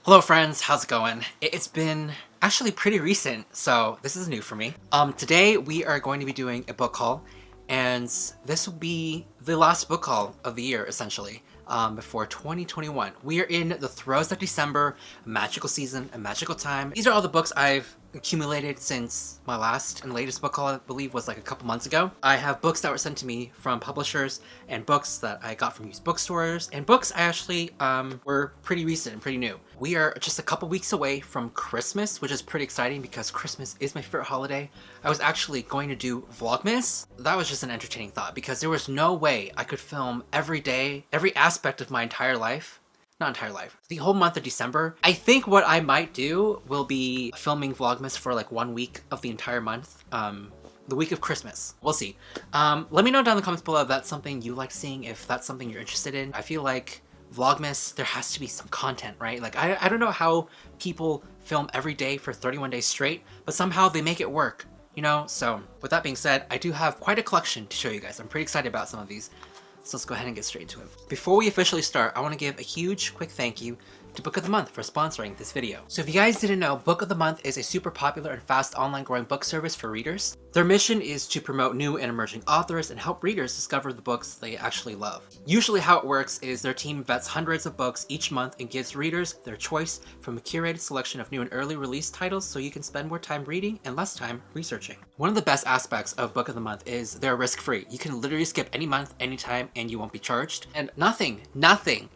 Hello friends, how's it going? It's been actually pretty recent, so this is new for me. Today we are going to be doing a book haul, and this will be the last book haul of the year, essentially, before 2021. We are in the throes of December, a magical season, a magical time. These are all the books I've accumulated since my last and latest book haul, I believe, was like a couple months ago. I have books that were sent to me from publishers, and books that I got from used bookstores, and books I actually were pretty recent and pretty new. We are just a couple weeks away from Christmas, which is pretty exciting because Christmas is my favorite holiday. I was actually going to do Vlogmas. That was just an entertaining thought because there was no way I could film every day, every aspect of my entire life. Not entire life, the whole month of December. I think what I might do will be filming Vlogmas for like 1 week of the entire month. The week of Christmas. We'll see. Let me know down in the comments below if that's something you like seeing, if that's something you're interested in. I feel like Vlogmas, there has to be some content, right? Like, I don't know how people film every day for 31 days straight, but somehow they make it work, you know? So with that being said, I do have quite a collection to show you guys. I'm pretty excited about some of these. So let's go ahead and get straight into it. Before we officially start, I want to give a huge quick thank you to Book of the Month for sponsoring this video. So if you guys didn't know, Book of the Month is a super popular and fast online growing book service for readers. Their mission is to promote new and emerging authors and help readers discover the books they actually love. Usually how it works is their team vets hundreds of books each month and gives readers their choice from a curated selection of new and early release titles so you can spend more time reading and less time researching. One of the best aspects of Book of the Month is they're risk-free. You can literally skip any month, anytime, and you won't be charged. And nothing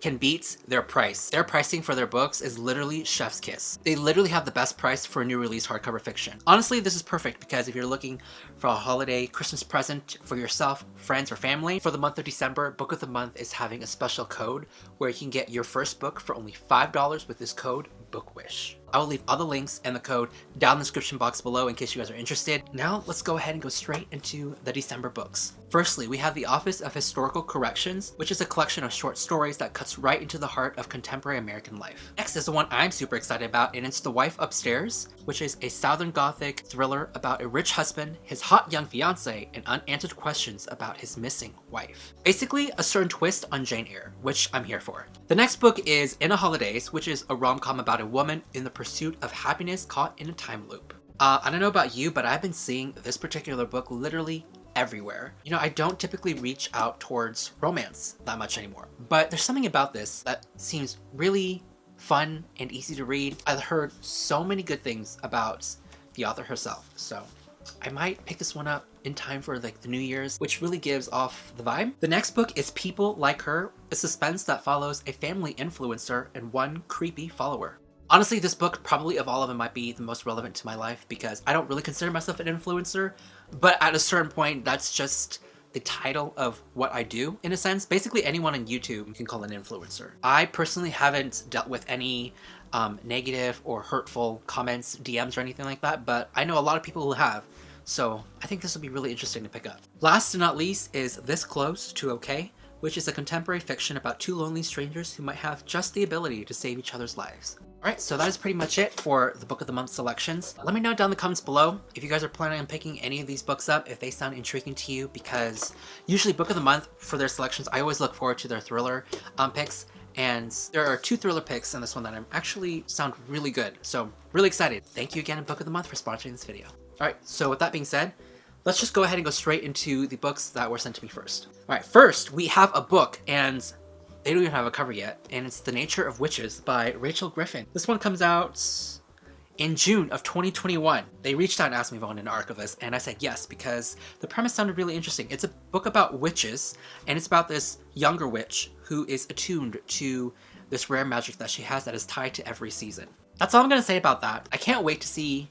can beat their price. Their pricing for their books is literally chef's kiss. They literally have the best price for a new release hardcover fiction. Honestly, this is perfect because if you're looking for a holiday Christmas present for yourself, friends, or family, for the month of December, Book of the Month is having a special code where you can get your first book for only $5 with this code, BOOKWISH. I will leave all the links and the code down in the description box below in case you guys are interested. Now let's go ahead and go straight into the December books. Firstly, we have The Office of Historical Corrections, which is a collection of short stories that cuts right into the heart of contemporary American life. Next is the one I'm super excited about, and it's The Wife Upstairs, which is a Southern Gothic thriller about a rich husband, his hot young fiance, and unanswered questions about his missing wife. Basically, a certain twist on Jane Eyre, which I'm here for. The next book is In a Holidays, which is a rom-com about a woman in the pursuit of happiness caught in a time loop. I don't know about you, but I've been seeing this particular book literally everywhere. You know, I don't typically reach out towards romance that much anymore, but there's something about this that seems really fun and easy to read. I've heard so many good things about the author herself, so I might pick this one up in time for like the New Year's, which really gives off the vibe. The next book is People Like Her, a suspense that follows a family influencer and one creepy follower. Honestly, this book, probably of all of them, might be the most relevant to my life because I don't really consider myself an influencer, but at a certain point, that's just the title of what I do, in a sense. Basically, anyone on YouTube you can call an influencer. I personally haven't dealt with any negative or hurtful comments, DMs, or anything like that, but I know a lot of people who have, so I think this will be really interesting to pick up. Last and not least is This Close to Okay, which is a contemporary fiction about two lonely strangers who might have just the ability to save each other's lives. Alright, so that is pretty much it for the Book of the Month selections. Let me know down in the comments below if you guys are planning on picking any of these books up, if they sound intriguing to you, because usually Book of the Month, for their selections, I always look forward to their thriller picks, and there are 2 thriller picks in this one that actually sound really good, so really excited. Thank you again, Book of the Month, for sponsoring this video. Alright, so with that being said, let's just go ahead and go straight into the books that were sent to me first. Alright, first we have a book, and they don't even have a cover yet, and it's The Nature of Witches by Rachel Griffin. This one comes out in June of 2021. They reached out and asked me if I wanted an archivist, and I said yes because the premise sounded really interesting. It's a book about witches, and it's about this younger witch who is attuned to this rare magic that she has that is tied to every season. That's all I'm gonna say about that. I can't wait to see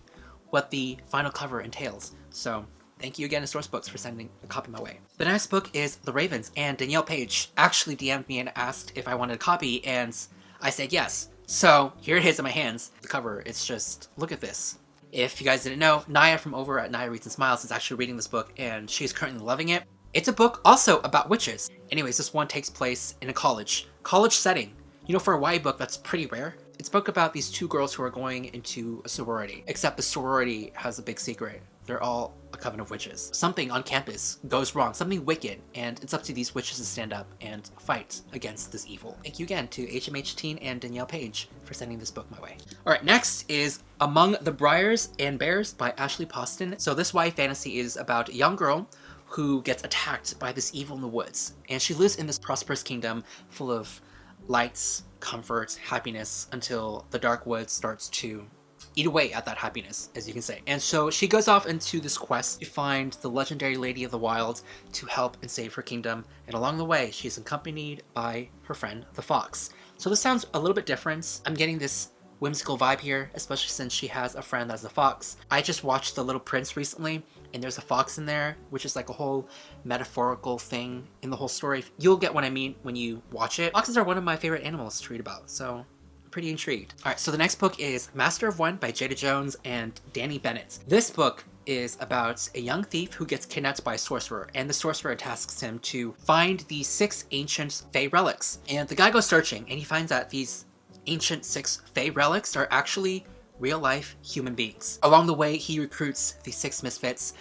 what the final cover entails, so thank you again to Source Books for sending a copy my way. The next book is The Ravens, and Danielle Page actually DM'd me and asked if I wanted a copy, and I said yes. So here it is in my hands. The cover, it's just, look at this. If you guys didn't know, Naya from over at Naya Reads and Smiles is actually reading this book, and she's currently loving it. It's a book also about witches. Anyways, this one takes place in a college setting. You know, for a YA book, that's pretty rare. It's a book about these 2 girls who are going into a sorority, except the sorority has a big secret they're all a coven of witches. Something on campus goes wrong, something wicked, and it's up to these witches to stand up and fight against this evil. Thank you again to HMH Teen and Danielle Page for sending this book my way. All right, next is Among the Briars and Bears by Ashley Poston. So this YA fantasy is about a young girl who gets attacked by this evil in the woods, and she lives in this prosperous kingdom full of lights, comfort, happiness, until the dark woods starts to eat away at that happiness, as you can say. And so she goes off into this quest to find the legendary Lady of the Wild to help and save her kingdom, and along the way she's accompanied by her friend the fox. So this sounds a little bit different. I'm getting this whimsical vibe here, especially since she has a friend that's a fox. I just watched The Little Prince recently, and there's a fox in there, which is like a whole metaphorical thing in the whole story. You'll get what I mean when you watch it. Foxes are one of my favorite animals to read about, so I'm pretty intrigued. All right, so the next book is Master of One by Jada Jones and Danny Bennett. This book is about a young thief who gets kidnapped by a sorcerer, and the sorcerer tasks him to find the 6 ancient Fey relics. And the guy goes searching, and he finds that these ancient 6 Fey relics are actually real-life human beings. Along the way, he recruits the 6 misfits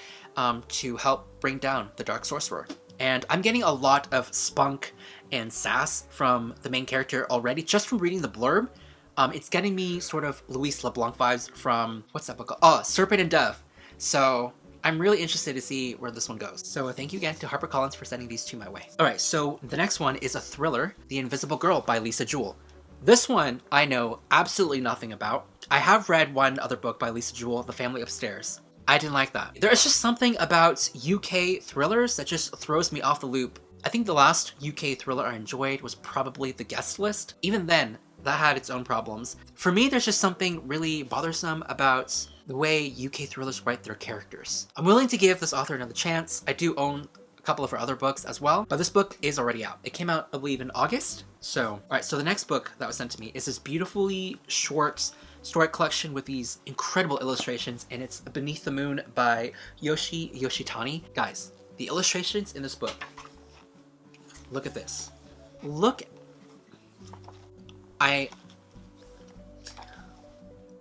to help bring down the Dark Sorcerer. And I'm getting a lot of spunk and sass from the main character already, just from reading the blurb. It's getting me sort of Louise LeBlanc vibes from, what's that book called? Oh, Serpent and Dove. So I'm really interested to see where this one goes. So thank you again to HarperCollins for sending these 2 my way. All right, so the next one is a thriller, The Invisible Girl by Lisa Jewell. This one I know absolutely nothing about. I have read one other book by Lisa Jewell, The Family Upstairs. I didn't like that. There's just something about UK thrillers that just throws me off the loop. I think the last UK thriller I enjoyed was probably The Guest List. Even then, that had its own problems. For me, there's just something really bothersome about the way UK thrillers write their characters. I'm willing to give this author another chance. I do own a couple of her other books as well, but this book is already out. It came out, I believe, in August. So, all right, so the next book that was sent to me is this beautifully short story collection with these incredible illustrations, and it's Beneath the Moon by Yoshi Yoshitani. Guys, the illustrations in this book, look at this.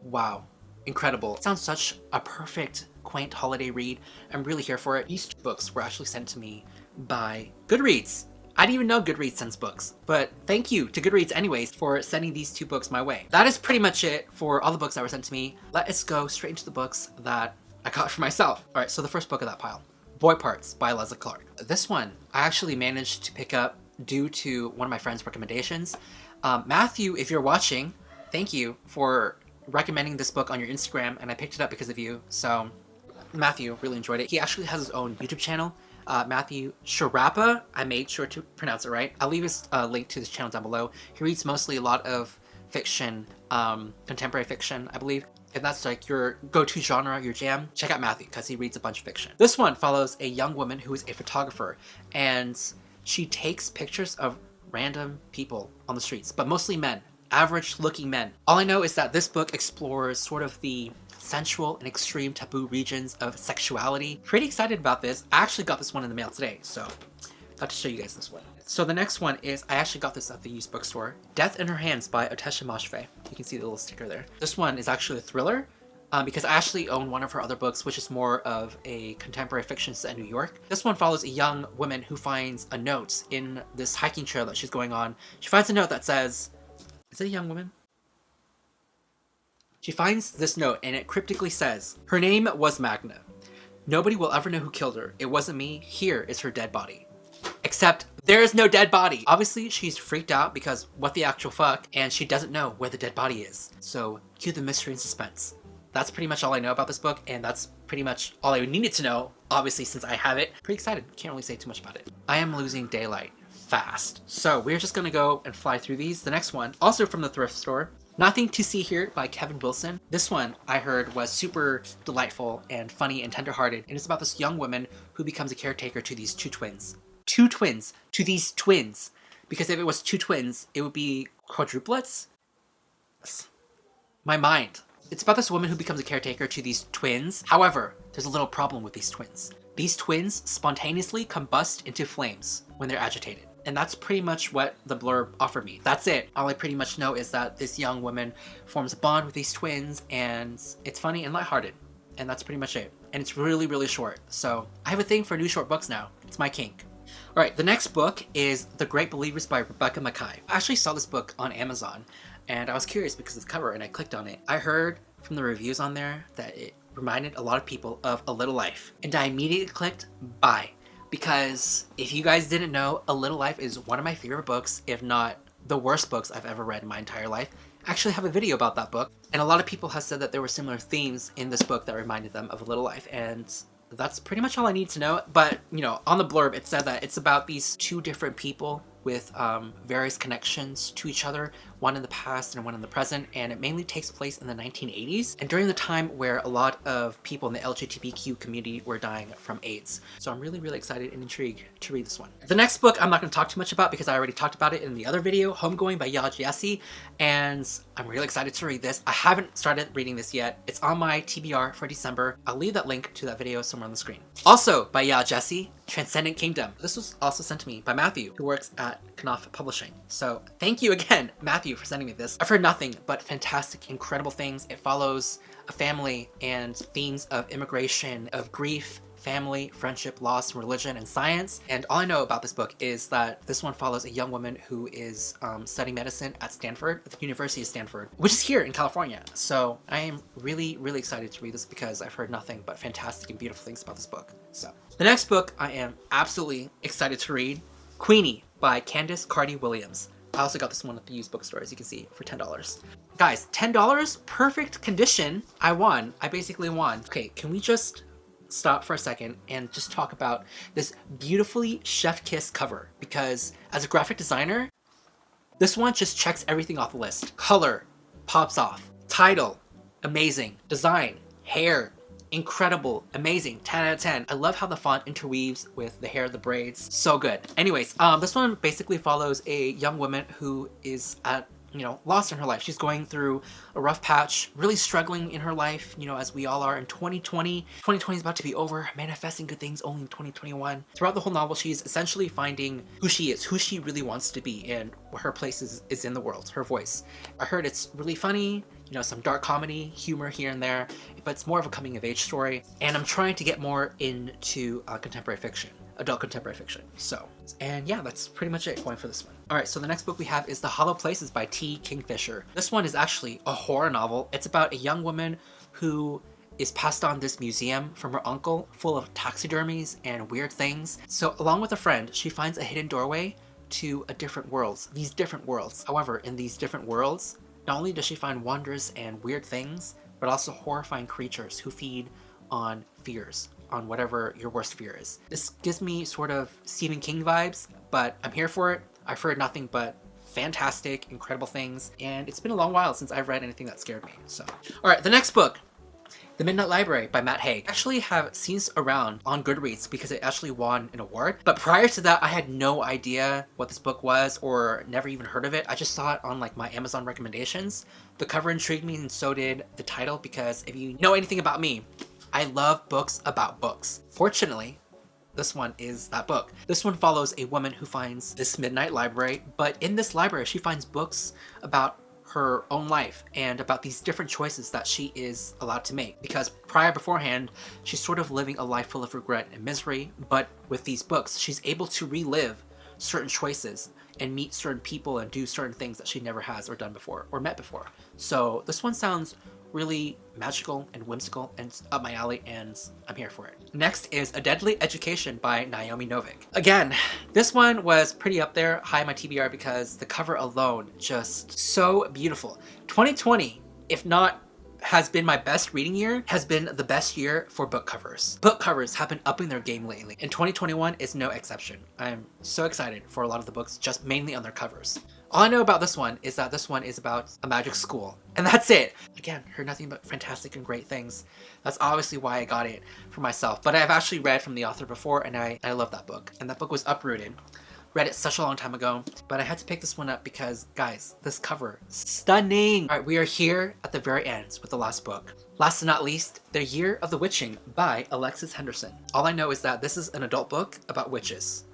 Wow, incredible. It sounds such a perfect, quaint holiday read. I'm really here for it. These 2 books were actually sent to me by Goodreads. I didn't even know Goodreads sends books, but thank you to Goodreads anyways for sending these 2 books my way. That is pretty much it for all the books that were sent to me. Let's go straight into the books that I got for myself. All right, so the first book of that pile, Boy Parts by Leslie Clark. This one I actually managed to pick up due to one of my friend's recommendations. Matthew, if you're watching, thank you for recommending this book on your Instagram, and I picked it up because of you. So Matthew really enjoyed it. He actually has his own YouTube channel, Matthew Sharapa. I made sure to pronounce it right. I'll leave his link to his channel down below. He reads mostly a lot of fiction, contemporary fiction, I believe. If that's like your go-to genre, your jam, check out Matthew because he reads a bunch of fiction. This one follows a young woman who is a photographer, and she takes pictures of random people on the streets, but mostly men, average-looking men. All I know is that this book explores sort of the sensual and extreme taboo regions of sexuality. Pretty excited about this. I actually got this one in the mail today, so got to show you guys this one. So the next one is, I actually got this at the used bookstore, Death in Her Hands by Otesha Moshfegh. You can see the little sticker there. This one is actually a thriller, because I actually own one of her other books, which is more of a contemporary fiction set in New York. This one follows a young woman who finds a note in this hiking trail that she's going on. She finds a note that says, is it a young woman? She finds this note, and it cryptically says, her name was Magna. Nobody will ever know who killed her. It wasn't me. Here is her dead body. Except there is no dead body. Obviously, she's freaked out because what the actual fuck, and she doesn't know where the dead body is. So cue the mystery and suspense. That's pretty much all I know about this book, and that's pretty much all I needed to know, obviously, since I have it. Pretty excited. Can't really say too much about it. I am losing daylight fast. So we're just gonna go and fly through these. The next one, also from the thrift store, Nothing to See Here by Kevin Wilson. This one I heard was super delightful and funny and tenderhearted, and it's about this young woman who becomes a caretaker to these 2 twins. 2 twins to these twins. Because if it was 2 twins, it would be quadruplets? My mind. It's about this woman who becomes a caretaker to these twins. However, there's a little problem with these twins. These twins spontaneously combust into flames when they're agitated. And that's pretty much what the blurb offered me. That's it. All I pretty much know is that this young woman forms a bond with these twins, and it's funny and lighthearted. And that's pretty much it. and it's really, really short. So I have a thing for new short books now. It's my kink. All right, the next book is The Great Believers by Rebecca Makkai. I actually saw this book on Amazon, and I was curious because of the cover, and I clicked on it. I heard from the reviews on there that it reminded a lot of people of A Little Life, and I immediately clicked buy, because if you guys didn't know, A Little Life is one of my favorite books, if not the worst books I've ever read in my entire life. I actually have a video about that book, and a lot of people have said that there were similar themes in this book that reminded them of A Little Life, and that's pretty much all I need to know. But, you know, on the blurb it said that it's about these two different people with various connections to each other, one in the past and one in the present, and it mainly takes place in the 1980s, and during the time where a lot of people in the LGBTQ community were dying from AIDS. So I'm really, really excited and intrigued to read this one. The next book I'm not going to talk too much about because I already talked about it in the other video, Homegoing by ellias, and I'm really excited to read this. I haven't started reading this yet. It's on my TBR for December. I'll leave that link to that video somewhere on the screen. Also by ellias, Transcendent Kingdom. This was also sent to me by Matthew, who works at Knopf Publishing. So thank you again, Matthew, for sending me this. I've heard nothing but fantastic, incredible things. It follows a family and themes of immigration, of grief, family, friendship, loss, religion, and science. And all I know about this book is that this one follows a young woman who is studying medicine at Stanford, at the University of Stanford, which is here in California. So I am really, really excited to read this because I've heard nothing but fantastic and beautiful things about this book. So the next book I am absolutely excited to read, Queenie by Candace Carty-Williams. I also got this one at the used bookstore, as you can see, for $10. Guys, $10, perfect condition. I won. I basically won. Okay, can we just stop for a second and just talk about this beautifully chef-kiss cover? Because as a graphic designer, this one just checks everything off the list. Color pops off. Title, amazing. Design, hair, incredible, amazing, 10 out of 10. I love how the font interweaves with the hair, the braids, so good. Anyways, this one basically follows a young woman who is at, lost in her life. She's going through a rough patch, really struggling in her life, as we all are in 2020. 2020 is about to be over, manifesting good things only in 2021. Throughout the whole novel, she's essentially finding who she is, who she really wants to be, and what her place is in the world, her voice. I heard it's really funny, some dark comedy, humor here and there, but it's more of a coming of age story. And I'm trying to get more into contemporary fiction, adult contemporary fiction. So, and yeah, that's pretty much it going for this one. All right, so the next book we have is The Hollow Places by T. Kingfisher. This one is actually a horror novel. It's about a young woman who is passed on this museum from her uncle full of taxidermies and weird things. So along with a friend, she finds a hidden doorway to these different worlds. However, in these different worlds, not only does she find wonders and weird things, but also horrifying creatures who feed on fears, on whatever your worst fear is. This gives me sort of Stephen King vibes, but I'm here for it. I've heard nothing but fantastic, incredible things, and it's been a long while since I've read anything that scared me. So, all right, the next book, The Midnight Library by Matt Haig. I actually have seen this around on Goodreads because it actually won an award. But prior to that, I had no idea what this book was or never even heard of it. I just saw it on like my Amazon recommendations. The cover intrigued me and so did the title, because if you know anything about me, I love books about books. Fortunately, this one is that book. This one follows a woman who finds this midnight library, but in this library, she finds books about her own life and about these different choices that she is allowed to make, because beforehand she's sort of living a life full of regret and misery, but with these books she's able to relive certain choices and meet certain people and do certain things that she never has or done before or met before. So this one sounds really magical and whimsical and it's up my alley, and I'm here for it. Next is A Deadly Education by Naomi Novik. Again, this one was pretty up there, high on my TBR, because the cover alone just so beautiful. 2020, if not has been my best reading year, has been the best year for book covers. Book covers have been upping their game lately, and 2021 is no exception. I'm so excited for a lot of the books, just mainly on their covers. All I know about this one is that this one is about a magic school, and that's it. Again, heard nothing but fantastic and great things. That's obviously why I got it for myself, but I've actually read from the author before, and I love that book. And that book was Uprooted. Read it such a long time ago, but I had to pick this one up because, guys, this cover, stunning. All right, we are here at the very end with the last book. Last but not least, The Year of the Witching by Alexis Henderson. All I know is that this is an adult book about witches.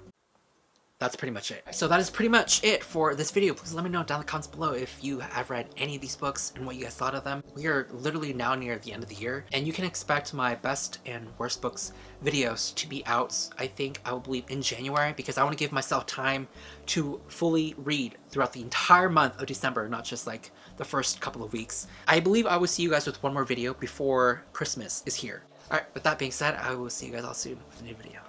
that's pretty much it. So that is pretty much it for this video. Please let me know down in the comments below if you have read any of these books and what you guys thought of them. We are literally now near the end of the year, and you can expect my best and worst books videos to be out, I think, I will believe, in January, because I want to give myself time to fully read throughout the entire month of December, not just like the first couple of weeks. I believe I will see you guys with one more video before Christmas is here. Alright, with that being said, I will see you guys all soon with a new video.